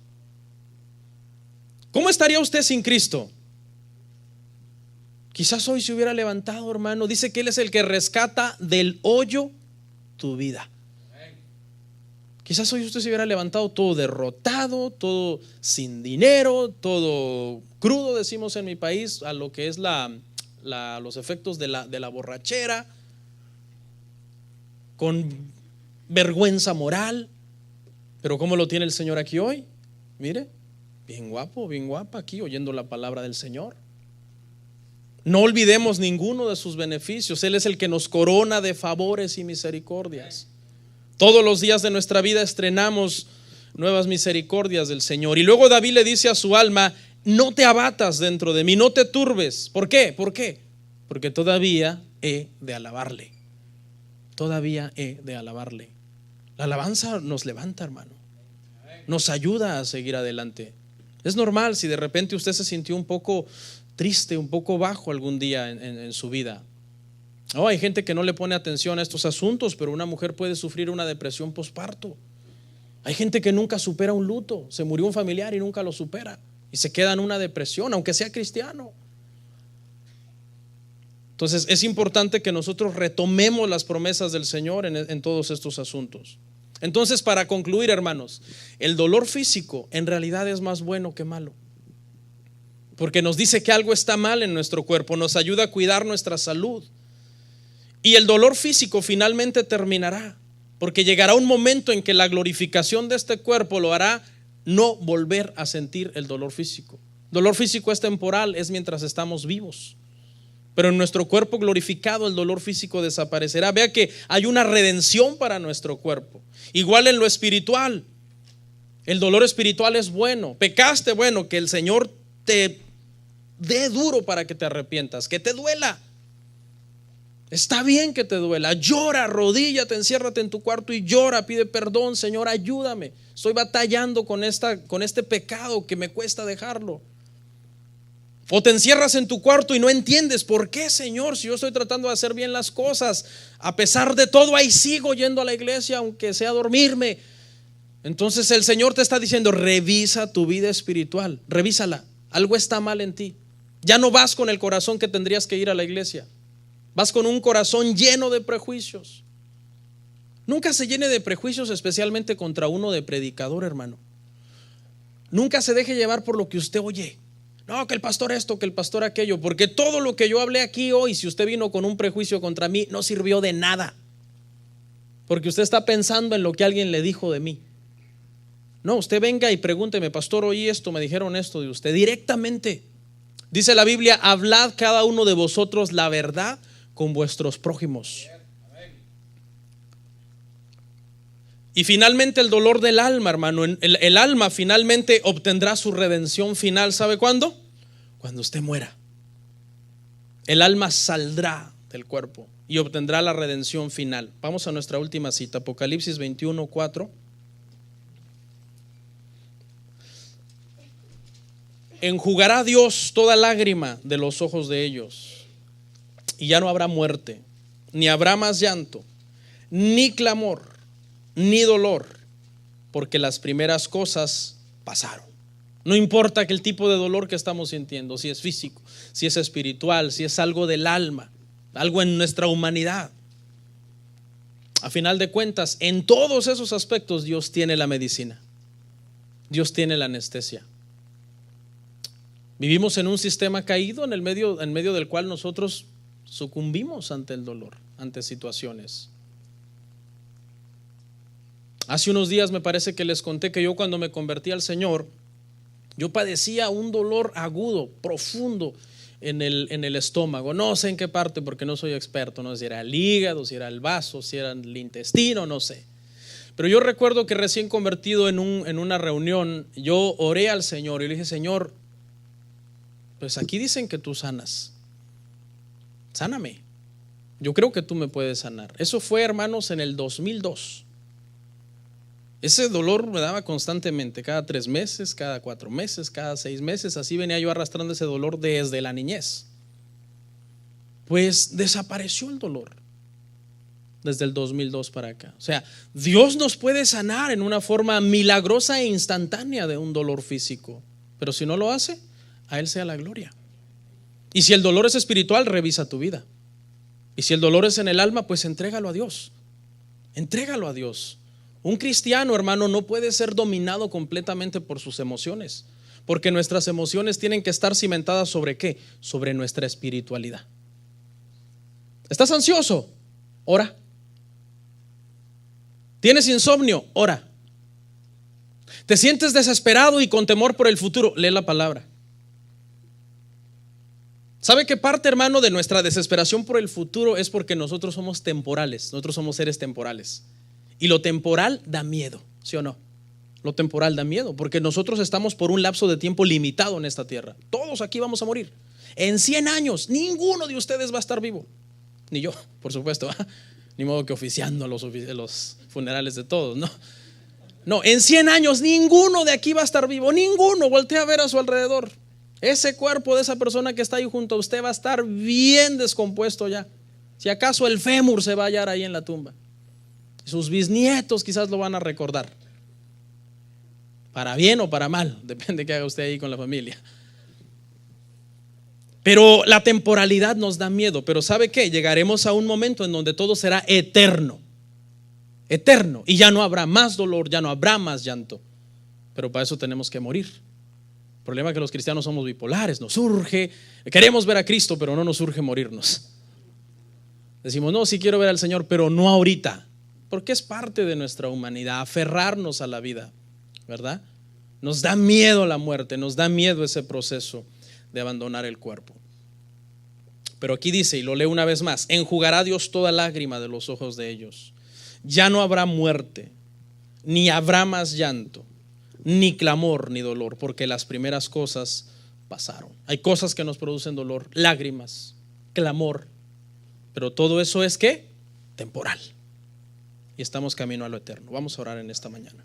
¿Cómo estaría usted sin Cristo? Quizás hoy se hubiera levantado, hermano. Dice que Él es el que rescata del hoyo tu vida. Quizás hoy usted se hubiera levantado todo derrotado, todo sin dinero, todo crudo, decimos en mi país, a lo que es los efectos de la borrachera, con vergüenza moral. Pero ¿cómo lo tiene el Señor aquí hoy? Mire, bien guapo, bien guapa aquí oyendo la palabra del Señor. No olvidemos ninguno de sus beneficios. Él es el que nos corona de favores y misericordias. Todos los días de nuestra vida estrenamos nuevas misericordias del Señor. Y luego David le dice a su alma: no te abatas dentro de mí, no te turbes. ¿Por qué? ¿Por qué? Porque todavía he de alabarle. Todavía he de alabarle. La alabanza nos levanta, hermano. Nos ayuda a seguir adelante. Es normal si de repente usted se sintió un poco triste, un poco bajo algún día en su vida. Hay gente que no le pone atención a estos asuntos, pero una mujer puede sufrir una depresión posparto. Hay gente que nunca supera un luto. Se murió un familiar y nunca lo supera y se queda en una depresión, aunque sea cristiano. Entonces es importante que nosotros retomemos las promesas del Señor en todos estos asuntos. Entonces, para concluir, hermanos, el dolor físico en realidad es más bueno que malo, porque nos dice que algo está mal en nuestro cuerpo, nos ayuda a cuidar nuestra salud. Y el dolor físico finalmente terminará, porque llegará un momento en que la glorificación de este cuerpo lo hará no volver a sentir el dolor físico. Dolor físico es temporal, es mientras estamos vivos. Pero en nuestro cuerpo glorificado el dolor físico desaparecerá. Vea que hay una redención para nuestro cuerpo. Igual en lo espiritual. El dolor espiritual es bueno. Pecaste, bueno, que el Señor te dé duro para que te arrepientas, que te duela. Está bien que te duela. Llora, arrodíllate, enciérrate en tu cuarto y llora, pide perdón. Señor, ayúdame. Estoy batallando con este pecado que me cuesta dejarlo. O te encierras en tu cuarto y no entiendes por qué, Señor, si yo estoy tratando de hacer bien las cosas, a pesar de todo ahí sigo yendo a la iglesia aunque sea a dormirme. Entonces el Señor te está diciendo: revisa tu vida espiritual, revísala. Algo está mal en ti. Ya no vas con el corazón que tendrías que ir a la iglesia. Vas con un corazón lleno de prejuicios. Nunca se llene de prejuicios, especialmente contra uno de predicador, hermano. Nunca se deje llevar por lo que usted oye. No, que el pastor esto, que el pastor aquello, porque todo lo que yo hablé aquí hoy, si usted vino con un prejuicio contra mí, no sirvió de nada, porque usted está pensando en lo que alguien le dijo de mí. No, usted venga y pregúnteme: pastor, oí esto, me dijeron esto de usted, directamente. Dice la Biblia: hablad cada uno de vosotros la verdad con vuestros prójimos. Y finalmente el dolor del alma, hermano. El alma finalmente obtendrá su redención final. ¿Sabe cuándo? Cuando usted muera. El alma saldrá del cuerpo y obtendrá la redención final. Vamos a nuestra última cita, Apocalipsis 21:4. Enjugará Dios toda lágrima de los ojos de ellos, y ya no habrá muerte, ni habrá más llanto, ni clamor, ni dolor, porque las primeras cosas pasaron. No importa que el tipo de dolor que estamos sintiendo, si es físico, si es espiritual, si es algo del alma, algo en nuestra humanidad. A final de cuentas, en todos esos aspectos Dios tiene la medicina. Dios tiene la anestesia. Vivimos en un sistema caído en medio del cual nosotros sucumbimos ante el dolor, ante situaciones. Hace unos días me parece que les conté que yo, cuando me convertí al Señor, yo padecía un dolor agudo, profundo en el estómago. No sé en qué parte, porque no soy experto, no sé si era el hígado, si era el vaso, si era el intestino, no sé. Pero yo recuerdo que recién convertido en una reunión, yo oré al Señor y le dije: Señor, pues aquí dicen que tú sanas, sáname. Yo creo que tú me puedes sanar. Eso fue, hermanos, en el 2002. Ese dolor me daba constantemente, cada 3 meses, cada 4 meses, cada 6 meses. Así venía yo arrastrando ese dolor desde la niñez. Pues desapareció el dolor desde el 2002 para acá. O sea, Dios nos puede sanar en una forma milagrosa e instantánea de un dolor físico, pero si no lo hace, a Él sea la gloria. Y si el dolor es espiritual, revisa tu vida. Y si el dolor es en el alma, pues entrégalo a Dios. Entrégalo a Dios. Un cristiano, hermano, no puede ser dominado completamente por sus emociones, porque nuestras emociones tienen que estar cimentadas ¿sobre qué? Sobre nuestra espiritualidad. ¿Estás ansioso? Ora. ¿Tienes insomnio? Ora. ¿Te sientes desesperado y con temor por el futuro? Lee la palabra. ¿Sabe qué parte, hermano, de nuestra desesperación por el futuro es porque nosotros somos temporales? Nosotros somos seres temporales. Y lo temporal da miedo, ¿sí o no? Lo temporal da miedo, porque nosotros estamos por un lapso de tiempo limitado en esta tierra. Todos aquí vamos a morir. En 100 años, ninguno de ustedes va a estar vivo. Ni yo, por supuesto. Ni modo que oficiando los funerales de todos, ¿no? No, en 100 años ninguno de aquí va a estar vivo. Ninguno. Voltea a ver a su alrededor. Ese cuerpo de esa persona que está ahí junto a usted va a estar bien descompuesto ya. Si acaso el fémur se va a hallar ahí en la tumba. Sus bisnietos quizás lo van a recordar, para bien o para mal, depende de qué haga usted ahí con la familia. Pero la temporalidad nos da miedo. Pero ¿sabe qué? Llegaremos a un momento en donde todo será eterno. Eterno. Y ya no habrá más dolor, ya no habrá más llanto. Pero para eso tenemos que morir. El problema es que los cristianos somos bipolares. Nos urge, queremos ver a Cristo, pero no nos urge morirnos. Decimos: no, sí quiero ver al Señor, pero no ahorita. Porque es parte de nuestra humanidad, aferrarnos a la vida, ¿verdad? Nos da miedo la muerte, nos da miedo ese proceso de abandonar el cuerpo. Pero aquí dice, y lo leo una vez más: enjugará Dios toda lágrima de los ojos de ellos. Ya no habrá muerte, ni habrá más llanto, ni clamor, ni dolor, porque las primeras cosas pasaron. Hay cosas que nos producen dolor, lágrimas, clamor, pero todo eso es ¿qué? Temporal. Y estamos camino a lo eterno. Vamos a orar en esta mañana.